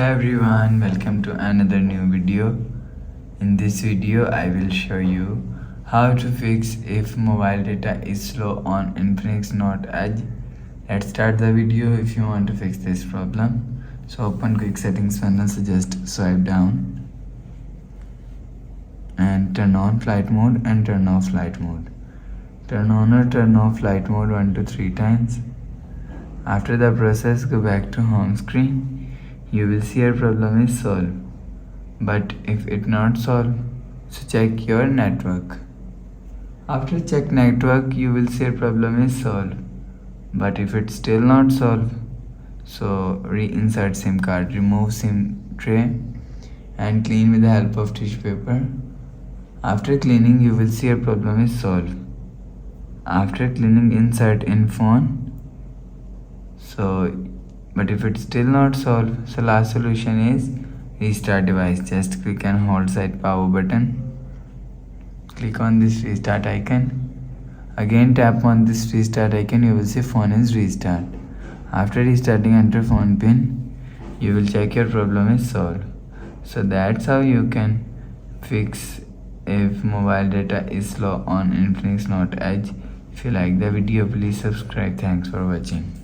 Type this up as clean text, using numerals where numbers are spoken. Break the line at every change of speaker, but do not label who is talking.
Hello everyone, welcome to another new video. In this video I will show you how to fix if mobile data is slow on Infinix Note Edge. Let's start the video. If you want to fix this problem, so open quick settings panel, so just swipe down and turn on flight mode and turn off flight mode. Turn on or turn off flight mode 1 to 3 times. After the process, go back to home screen. You will see your problem is solved. But if it not solved, so check your network. After check network, you will see your problem is solved. But if it's still not solved, so reinsert SIM card, remove SIM tray and clean with the help of tissue paper. After cleaning, you will see your problem is solved. After cleaning, insert in phone. But if it's still not solved, so last solution is restart device. Just click and hold side power button. Click on this restart icon. Again tap on this restart icon. You will see phone is restart. After restarting, enter phone pin. You will check your problem is solved. So that's how you can fix if mobile data is slow on Infinix Note Edge. If you like the video, please subscribe. Thanks for watching.